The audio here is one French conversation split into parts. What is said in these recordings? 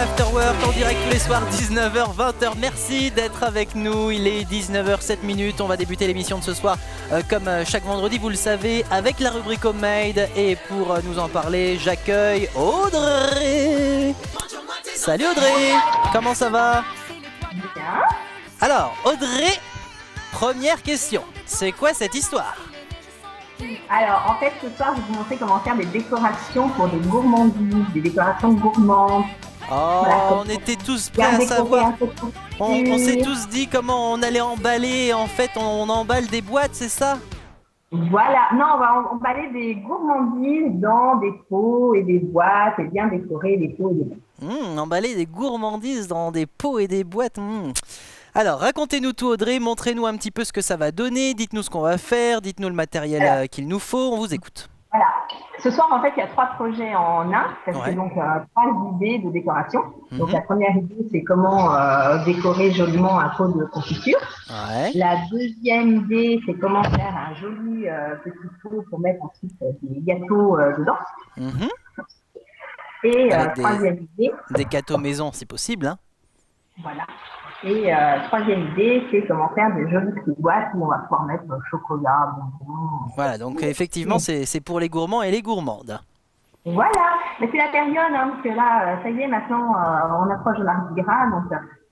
l'Afterwork en direct tous les soirs 19h 20h. Merci d'être avec nous. Il est 19h07. On va débuter l'émission de ce soir comme chaque vendredi, vous le savez, avec la rubrique Homemade. Et pour nous en parler, j'accueille Audrey. Salut Audrey, comment ça va? Bien. Alors Audrey, première question, c'est quoi cette histoire? Alors, en fait, ce soir, je vais vous montrer comment faire des décorations pour des gourmandises, des décorations gourmandes. Oh, Voilà, on était tous prêts à savoir. On s'est tous dit comment on allait emballer. En fait, on emballe des boîtes, c'est ça? Voilà. Non, on va emballer des gourmandises dans des pots et des boîtes et bien décorer des pots et des boîtes. Emballer des gourmandises dans des pots et des boîtes. Alors, racontez-nous tout Audrey, montrez-nous un petit peu ce que ça va donner, dites-nous ce qu'on va faire, dites-nous le matériel qu'il nous faut, on vous écoute. Voilà. Ce soir, en fait, il y a 3 projets en un, parce que donc 3 idées de décoration. Donc la première idée, c'est comment décorer joliment un pot de confiture. La deuxième idée, c'est comment faire un joli petit pot pour mettre ensuite des gâteaux dedans. Et troisième idée... Des gâteaux maison, si possible. Hein. Voilà. Et troisième idée, c'est comment faire des jolies petites boîtes où on va pouvoir mettre chocolat, bonbons. Voilà, donc effectivement, c'est pour les gourmands et les gourmandes. Voilà, mais c'est la période, hein, parce que là, ça y est, maintenant, on approche de Mardi Gras, donc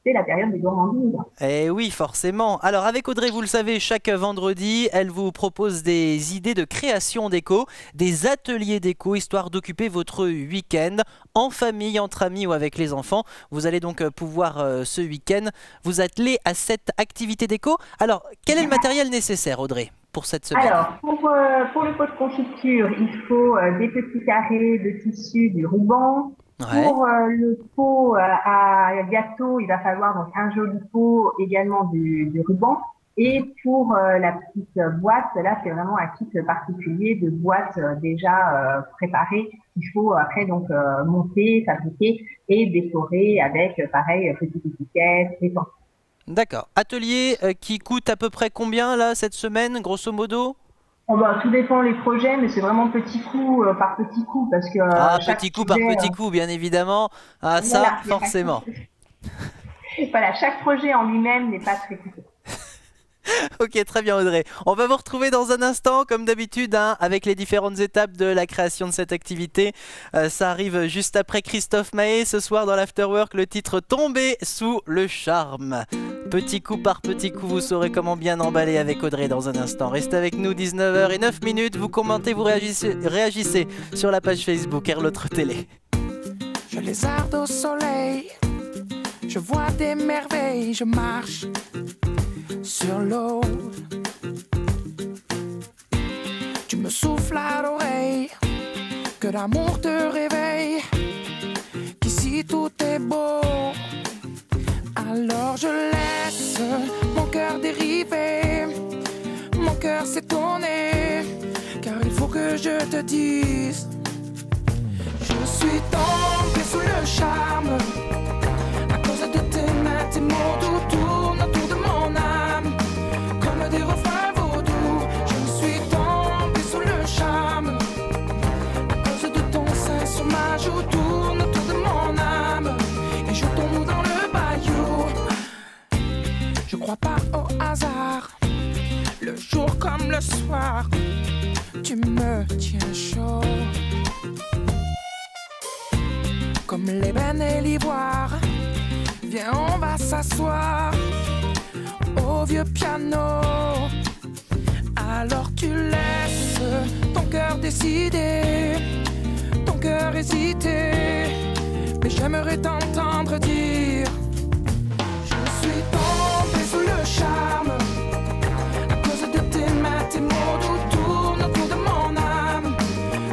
c'est la période des gourmandises. Eh oui, forcément. Alors avec Audrey, vous le savez, chaque vendredi, elle vous propose des idées de création déco, des ateliers déco, histoire d'occuper votre week-end en famille, entre amis ou avec les enfants. Vous allez donc pouvoir ce week-end vous atteler à cette activité déco. Alors, quel est le matériel nécessaire, Audrey, pour cette semaine? Alors, pour le pot de confiture, il faut des petits carrés de tissu, du ruban. Pour le pot à gâteau, il va falloir donc un joli pot, également du ruban. Et pour la petite boîte, là c'est vraiment un kit particulier de boîte déjà préparée. Il faut après donc monter, fabriquer et décorer avec pareil petites étiquettes et tout. D'accord. Atelier qui coûte à peu près combien là cette semaine, grosso modo? Oh bah, tout dépend les projets, mais c'est vraiment petit coup par petit coup parce que petit coup par petit coup, bien évidemment. Ah, ça, voilà, forcément. Voilà, chaque projet en lui-même n'est pas très coûteux. Ok, très bien Audrey. On va vous retrouver dans un instant, comme d'habitude, hein, avec les différentes étapes de la création de cette activité. Ça arrive juste après Christophe Maé, ce soir dans l'Afterwork, le titre Tomber sous le charme. Petit coup par petit coup, vous saurez comment bien emballer avec Audrey dans un instant. Restez avec nous, 19h09, vous commentez, vous réagissez sur la page Facebook Erlotre Télé. Je lézarde au soleil, je vois des merveilles, je marche sur l'eau. Tu me souffles à l'oreille, que l'amour te réveille, qu'ici tout est beau. Alors je laisse mon cœur dériver, mon cœur s'étonner, car il faut que je te dise, je suis tombée sous le charme, à cause de tes mains, tes mots doux tournent autour de mon âme, comme des refrains vaudous. Je suis tombée sous le charme, à cause de ton sein sur ma joue tourne autour de mon âme, et je tombe dans le bayou. Je crois pas au hasard, le jour comme le soir, tu me tiens chaud. Comme l'ébène et l'ivoire, viens on va s'asseoir au vieux piano. Alors tu laisses ton cœur décider, ton cœur hésiter, mais j'aimerais t'entendre dire, je suis tombée sous le charme, à cause de tes mains, tes mots doux tournent autour de mon âme,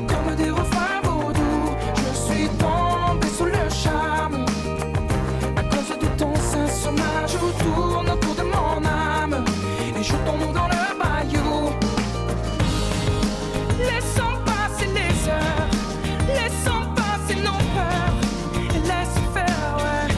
comme des refrains vaudous. Je suis tombée sous le charme, à cause de ton sein sur ma joue tourne autour de mon âme, et je tombe dans le bayou. Laissons passer les heures, laissons passer nos peurs, et laisse faire, ouais.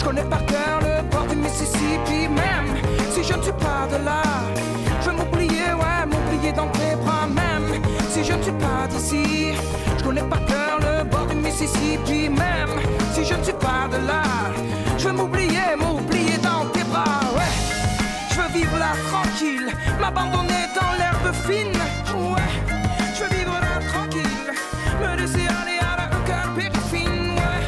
connais par cœur le bord du Mississippi. Même si je ne suis pas de là, je vais m'oublier, ouais, m'oublier dans tes bras. Même si je ne suis pas d'ici, je connais par cœur le bord du Mississippi. Même si je ne suis pas de là, je vais m'oublier, m'oublier dans tes bras, ouais. Je veux vivre là tranquille, m'abandonner dans l'herbe fine, ouais. Je veux vivre là tranquille, me laisser aller à la cœur périfine, ouais.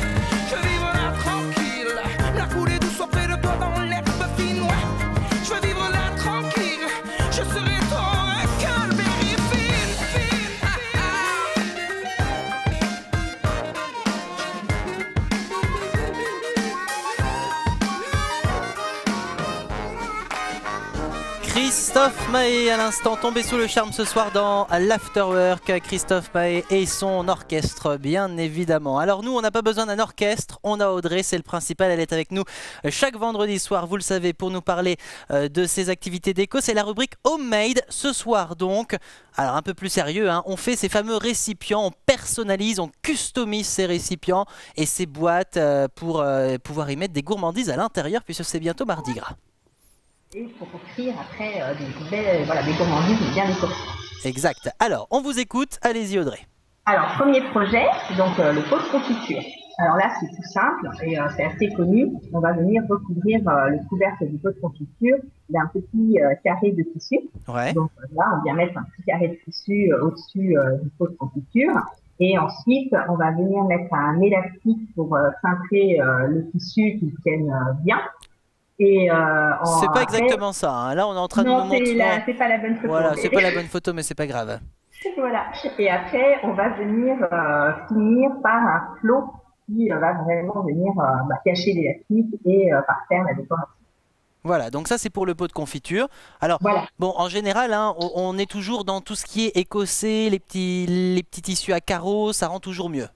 Je veux vivre là tranquille, la couler douce auprès de toi dans l'herbe fine, ouais. Je veux vivre là tranquille, je serai ton cœur périfine, fine, Christophe Maé à l'instant, tombé sous le charme ce soir dans l'Afterwork. Christophe Maé et son orchestre, bien évidemment. Alors nous, on n'a pas besoin d'un orchestre, on a Audrey, c'est le principal. Elle est avec nous chaque vendredi soir, vous le savez, pour nous parler de ses activités déco. C'est la rubrique Homemade ce soir donc. Alors un peu plus sérieux, hein, on fait ces fameux récipients, on personnalise, on customise ces récipients et ces boîtes pour pouvoir y mettre des gourmandises à l'intérieur, puisque c'est bientôt Mardi Gras. Et pour offrir après des gourmandises bien décorées. Exact. Alors, on vous écoute. Allez-y, Audrey. Alors, premier projet, donc le pot de confiture. Alors là, c'est tout simple et c'est assez connu. On va venir recouvrir le couvercle du pot de confiture d'un petit carré de tissu. Ouais. Donc là, on vient mettre un petit carré de tissu au-dessus du pot de confiture. Et ensuite, on va venir mettre un élastique pour cintrer le tissu qui tienne bien. C'est pas exactement ça, hein. Là on est en train de nous montrer. C'est pas la bonne photo. Voilà, c'est pas la bonne photo, mais c'est pas grave. Voilà. Et après, on va venir finir par un flot qui va vraiment venir cacher l'élastique et parfaire la décoration. Voilà, donc ça c'est pour le pot de confiture. Alors, voilà. Bon, en général, hein, on est toujours dans tout ce qui est écossais, les petits tissus à carreaux, ça rend toujours mieux.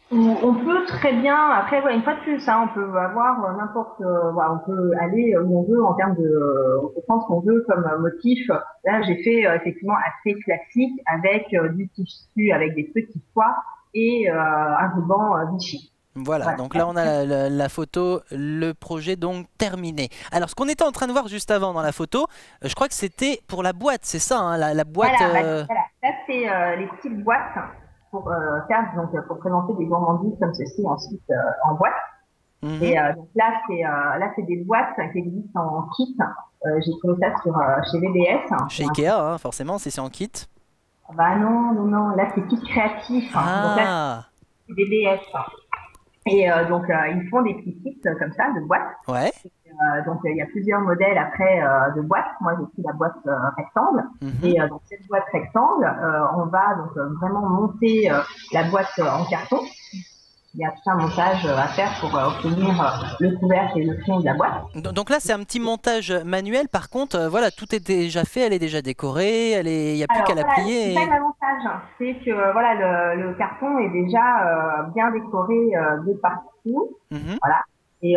On peut très bien, après une fois de plus, hein, on peut avoir n'importe, on peut aller où on veut en termes de, on prend ce qu'on veut comme motif. Là, j'ai fait effectivement assez classique avec du tissu avec des petits pois et un ruban Vichy. Voilà, donc là on a la photo, le projet donc terminé. Alors ce qu'on était en train de voir juste avant dans la photo, je crois que c'était pour la boîte, c'est ça, hein, la boîte. Voilà, ça c'est les petites boîtes pour pour présenter des gourmandises comme ceci ensuite en boîte. Et donc là c'est des boîtes qui existent en kit. J'ai trouvé ça chez VBS. Chez Ikea, hein, forcément, si c'est en kit. Bah non, là c'est kit créatif. Ah. Donc là c'est VBS. Et donc ils font des petits kits comme ça de boîtes. Ouais. Donc il y a plusieurs modèles après de boîtes. Moi j'ai pris la boîte rectangle. Et donc cette boîte rectangle, on va donc vraiment monter la boîte en carton. Il y a tout un montage à faire pour obtenir le couvercle et le fond de la boîte. Donc là c'est un petit montage manuel. Par contre, voilà, tout est déjà fait, elle est déjà décorée, il n'y a plus qu'à la plier. C'est ça l'avantage, c'est que voilà le carton est déjà bien décoré de partout. Voilà. Et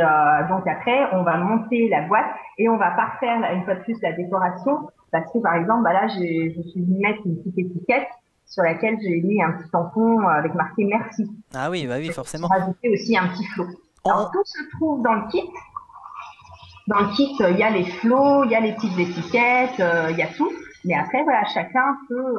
donc après, on va monter la boîte et on va parfaire une fois de plus la décoration parce que par exemple, là, je suis venue mettre une petite étiquette sur laquelle j'ai mis un petit tampon avec marqué merci. Ah oui, bah oui, forcément. On va rajouter aussi un petit flot. Alors tout se trouve dans le kit. Dans le kit, il y a les flots, il y a les petites étiquettes, il y a tout. Mais après, voilà, chacun peut,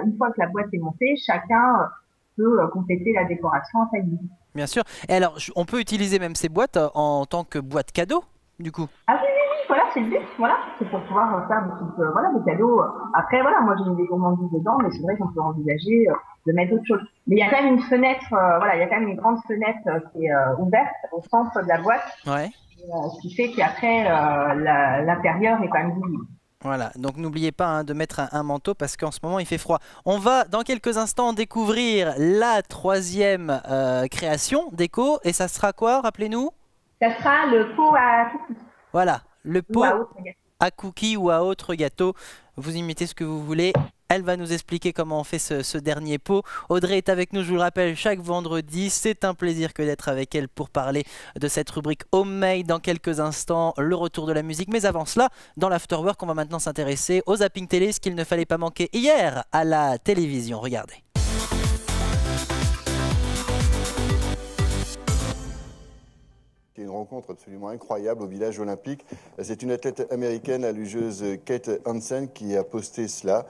une fois que la boîte est montée, chacun peut compléter la décoration à sa guise. Bien sûr. Et alors, on peut utiliser même ces boîtes en tant que boîte cadeau, du coup. Ah oui, voilà, c'est le but. Voilà, c'est pour pouvoir faire des cadeaux. Après, voilà, moi j'ai mis des gourmandises dedans, mais c'est vrai qu'on peut envisager de mettre d'autres choses. Mais il y a quand même une fenêtre, il y a quand même une grande fenêtre qui est ouverte au centre de la boîte. Ouais. Ce qui fait qu'après, l'intérieur est quand même visible. Voilà, donc n'oubliez pas de mettre un manteau parce qu'en ce moment il fait froid. On va dans quelques instants découvrir la troisième création déco et ça sera quoi, rappelez-nous? Ça sera le pot à cookies. Voilà, le pot à cookies ou à autre gâteau. Vous imitez ce que vous voulez. Elle va nous expliquer comment on fait ce dernier pot. Audrey est avec nous, je vous le rappelle, chaque vendredi. C'est un plaisir que d'être avec elle pour parler de cette rubrique Homemade. Dans quelques instants, le retour de la musique. Mais avant cela, dans l'Afterwork, on va maintenant s'intéresser au zapping télé, ce qu'il ne fallait pas manquer hier à la télévision. Regardez. qui est une rencontre absolument incroyable au village olympique. C'est une athlète américaine, la lugeuse Kate Hansen, qui a posté cela.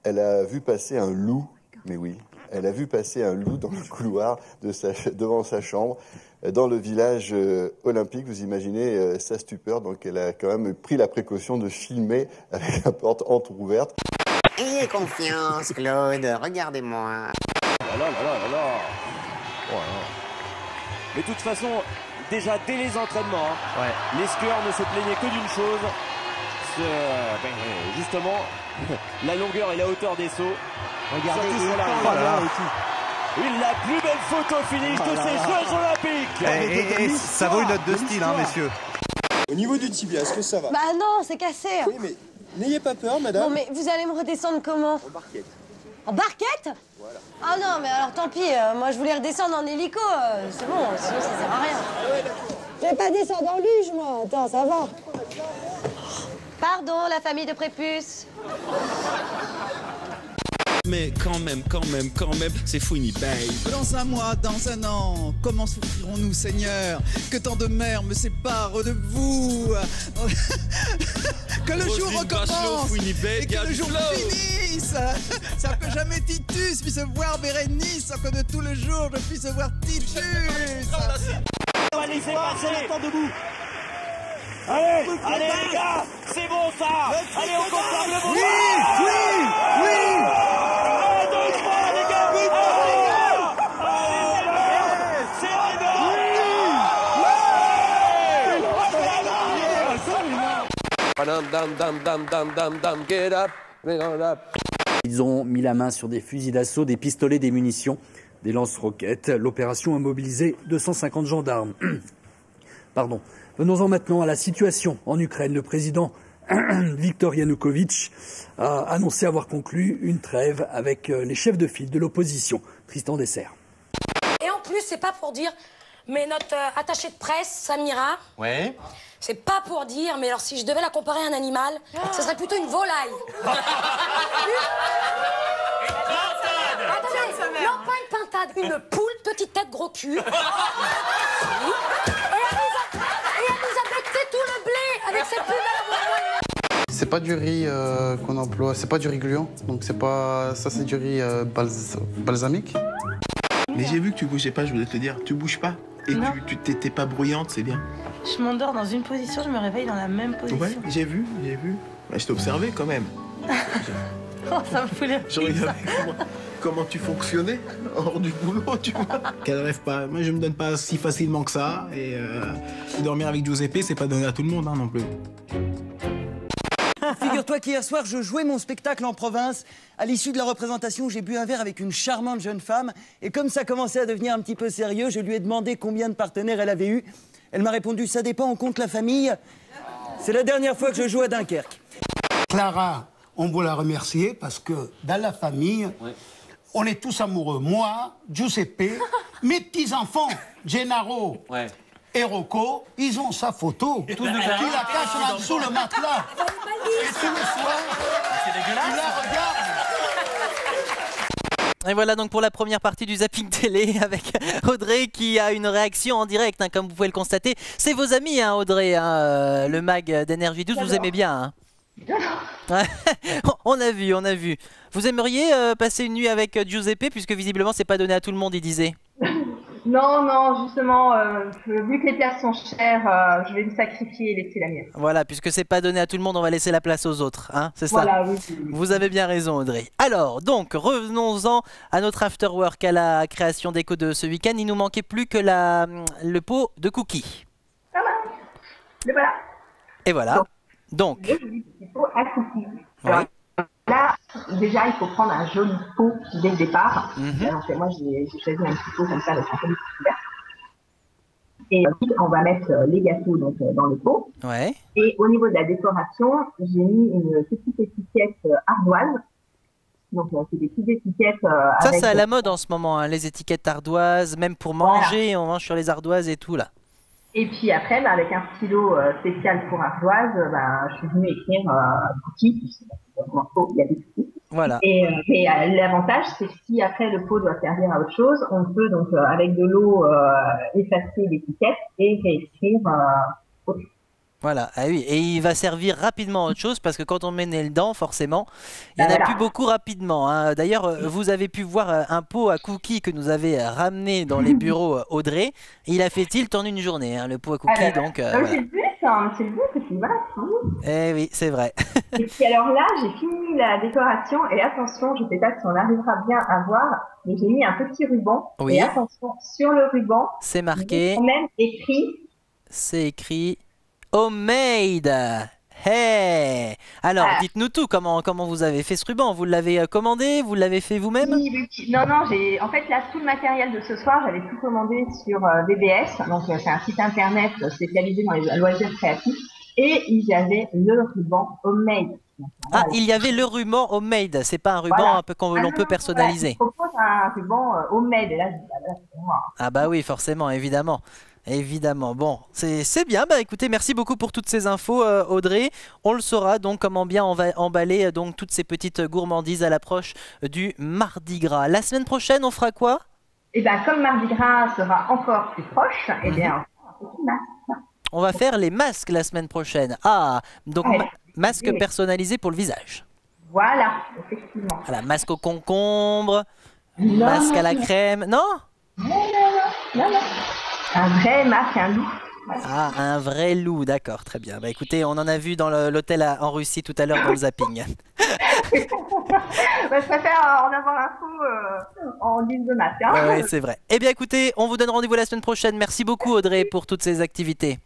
Elle a vu passer un loup, mais oui, elle a vu passer un loup dans le couloir devant sa chambre, dans le village olympique. Vous imaginez sa stupeur, donc elle a quand même pris la précaution de filmer avec la porte entrouverte. Ayez confiance, Claude, regardez-moi. Mais de toute façon, déjà dès les entraînements, les skieurs ne se plaignaient que d'une chose, justement, la longueur et la hauteur des sauts. Regardez, la plus belle photo finish de ces Jeux Olympiques. Et ça vaut une note de style, hein, messieurs. Au niveau du tibia, est-ce que ça va? Bah non, c'est cassé. Oui, mais n'ayez pas peur, madame. Non, mais vous allez me redescendre comment? En barquette. En barquette? Voilà. Ah non, mais alors tant pis, moi je voulais redescendre en hélico, c'est bon, sinon ça sert à rien. Je vais pas descendre en luge, moi, attends, ça va. Pardon, la famille de prépuces. Mais quand même, c'est fouini, babe. Dans un mois, dans un an, comment souffrirons-nous, Seigneur, que tant de mers me séparent de vous. Que le jour recommence et que le jour finisse. Ça peut jamais Titus puisse voir Bérénice, sans que de tout le jour je puisse voir Titus. On va laisser passer. Debout. Allez les gars, c'est bon ça. Allez, on compare le bon. Oui. 1, 2, 3, les gars. Get up, Ils ont mis la main sur des fusils d'assaut, des pistolets, des munitions, des lance-roquettes. L'opération a mobilisé 250 gendarmes. Pardon. Venons-en maintenant à la situation en Ukraine. Le président Viktor Yanukovych a annoncé avoir conclu une trêve avec les chefs de file de l'opposition. Tristan Dessert. Et en plus, c'est pas pour dire, mais notre attachée de presse, Samira, c'est pas pour dire, mais alors si je devais la comparer à un animal, ce serait plutôt une volaille. Attendez, non, pas une pintade, une poule, petite tête, gros cul. Et elle nous a becté tout le blé avec cette plus belle. C'est pas du riz qu'on emploie, c'est pas du riz gluant, donc c'est pas ça, c'est du riz balsamique. Mais j'ai vu que tu bougeais pas, je voulais te le dire, tu bouges pas. Et tu t'étais pas bruyante, c'est bien. Je m'endors dans une position, je me réveille dans la même position. Ouais, j'ai vu. Bah, je t'ai observé quand même. Oh, ça me fout les Je regardais comment tu fonctionnais hors du boulot, tu vois. Qu'elle rêve pas. Moi, je me donne pas si facilement que ça. Et dormir avec Giuseppe, c'est pas donné à tout le monde hein, non plus. Figure-toi qu'hier soir, je jouais mon spectacle en province. À l'issue de la représentation, j'ai bu un verre avec une charmante jeune femme. Et comme ça commençait à devenir un petit peu sérieux, je lui ai demandé combien de partenaires elle avait eu. Elle m'a répondu, ça dépend, on compte la famille. C'est la dernière fois que je joue à Dunkerque. Clara, on veut la remercier parce que dans la famille, on est tous amoureux. Moi, Giuseppe, mes petits-enfants, Gennaro et Rocco, ils ont sa photo. Qui la cache là sous le matelas. Et tous les soirs, tu la regardes. Et voilà donc pour la première partie du Zapping Télé avec Audrey qui a une réaction en direct, hein, comme vous pouvez le constater. C'est vos amis, hein, Audrey, hein, le mag d'Énergie 12, vous aimez bien. Hein. On a vu. Vous aimeriez passer une nuit avec Giuseppe, puisque visiblement c'est pas donné à tout le monde, il disait. Non, justement, vu que les places sont chères, je vais me sacrifier et laisser la mienne. Voilà, puisque c'est pas donné à tout le monde, on va laisser la place aux autres, hein, c'est ça. Voilà, oui. Vous avez bien raison, Audrey. Alors, donc, revenons-en à notre afterwork, à la création déco de ce week-end. Il nous manquait plus que le pot de cookies. Ça va. Le voilà. Et voilà. Donc. Le joli petit pot à cookies. Alors, là, déjà, il faut prendre un joli pot dès le départ. Alors, moi, j'ai choisi un petit pot comme ça avec un joli couvert. Et ensuite, on va mettre les gâteaux donc, dans le pot. Et au niveau de la décoration, j'ai mis une petite étiquette ardoise. Donc, c'est des petites étiquettes. Ça, c'est à la mode en ce moment, hein, les étiquettes ardoises, même pour manger, on mange sur les ardoises et tout là. Et puis après, avec un stylo spécial pour ardoise, je suis venue écrire cookies. Il y a des cookies. Voilà. Mais l'avantage, c'est que si après le pot doit servir à autre chose, on peut donc avec de l'eau effacer l'étiquette et réécrire autre chose. Voilà, ah oui, et il va servir rapidement à autre chose parce que quand on met le nez dedans, forcément, il n'y en a plus beaucoup rapidement, hein. D'ailleurs, vous avez pu voir un pot à cookies que nous avait ramené dans les bureaux Audrey. Il a fait tilt en une journée, hein, le pot à cookies. Donc, voilà. C'est le but, hein, c'est le but, et puis voilà. Eh oui, c'est vrai. Et puis alors là, j'ai fini la décoration et attention, je ne sais pas si on arrivera bien à voir, mais j'ai mis un petit ruban. Oui. Et attention, sur le ruban, c'est marqué. Quand même écrit. C'est écrit. Homemade. Hey. Alors, dites-nous tout, comment vous avez fait ce ruban? Vous l'avez commandé? Vous l'avez fait vous-même? Oui. Non, en fait, là, tout le matériel de ce soir, j'avais tout commandé sur BBS, donc c'est un site internet spécialisé dans les loisirs créatifs, et il y avait le ruban Homemade. Ah, il y avait le ruban Homemade, c'est pas un ruban un peu qu'on l'on peut personnaliser. Je propose un ruban Homemade, et là, je dis, c'est moi. Ah bah oui, forcément, évidemment. Évidemment, bon, c'est bien. Bah écoutez, merci beaucoup pour toutes ces infos, Audrey. On le saura donc comment bien on va emballer donc toutes ces petites gourmandises à l'approche du Mardi Gras. La semaine prochaine, on fera quoi? Eh bien, comme Mardi Gras sera encore plus proche, eh bien, on va faire les masques la semaine prochaine. Ah, donc masque personnalisé pour le visage. Voilà, effectivement. Voilà, masque au concombre, masque à la crème. Non? Non. Un vrai masque, un loup. Ah, un vrai loup, d'accord, très bien. Bah écoutez, on en a vu dans l'hôtel en Russie tout à l'heure dans le zapping. Je préfère en avoir info en ligne de masque. Hein. Oui, c'est vrai. Eh bien écoutez, on vous donne rendez-vous la semaine prochaine. Merci beaucoup Audrey pour toutes ces activités.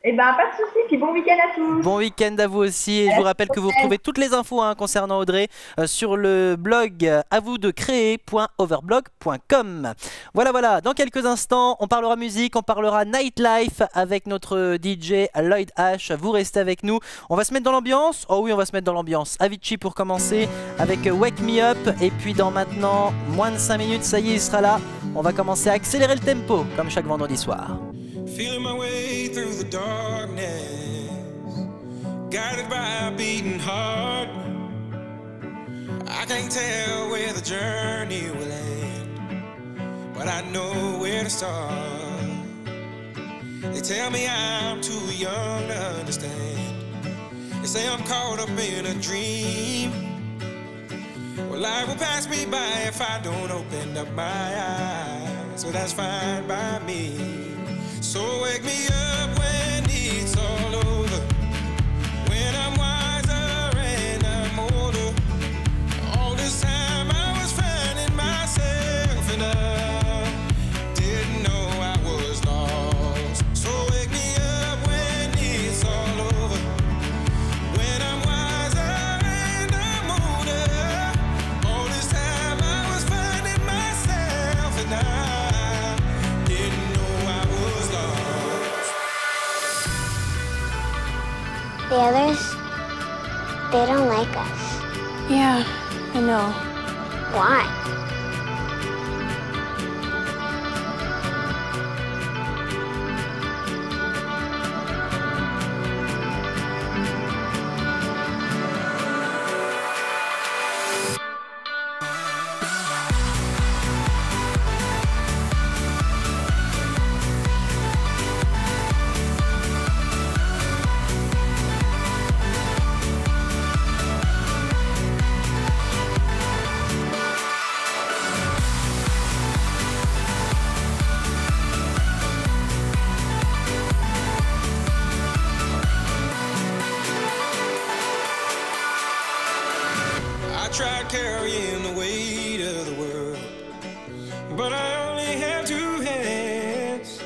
Eh ben pas de soucis, puis bon week-end à tous. Bon week-end à vous aussi. Et je vous rappelle que vous retrouvez toutes les infos concernant Audrey sur le blog avousdecréer.overblog.com. Voilà, dans quelques instants, on parlera musique, on parlera nightlife avec notre DJ Lloyd H. Vous restez avec nous. On va se mettre dans l'ambiance. Oh oui, on va se mettre dans l'ambiance. Avicii pour commencer avec Wake Me Up. Et puis dans maintenant moins de 5 minutes, ça y est, il sera là. On va commencer à accélérer le tempo comme chaque vendredi soir. Feeling my way through the darkness, guided by a beating heart. I can't tell where the journey will end, but I know where to start. They tell me I'm too young to understand. They say I'm caught up in a dream. Well, life will pass me by if I don't open up my eyes, so that's fine by me. So wake me up when it's all over, when I'm wiser and I'm older. All this time I was finding myself and I didn't know I was lost. So wake me up when it's all over, when I'm wiser and I'm older. All this time I was finding myself and I didn't know I was lost. The others, they don't like us. Yeah, I know. Why? I tried carrying the weight of the world, but I only have two hands.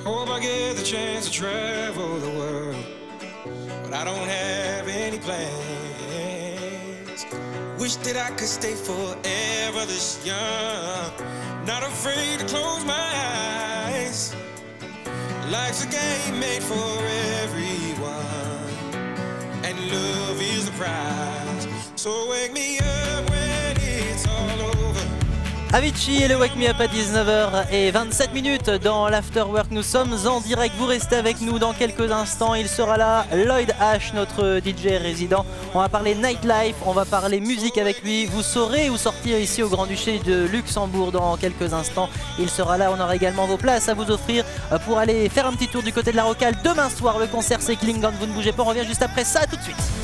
Hope I get the chance to travel the world, but I don't have any plans. Wish that I could stay forever this young, not afraid to close my eyes. Life's a game made for everyone, and love is the prize. So wake me up when it's all over, Avicii et le Wake Me Up à 19h27 dans l'Afterwork. Nous sommes en direct, vous restez avec nous dans quelques instants. Il sera là, Lloyd H, notre DJ résident. On va parler nightlife, on va parler musique avec lui. Vous saurez où sortir ici au Grand-Duché de Luxembourg dans quelques instants. Il sera là, on aura également vos places à vous offrir pour aller faire un petit tour du côté de la Rocale. Demain soir, le concert c'est Klingon, vous ne bougez pas, on revient juste après ça, tout de suite.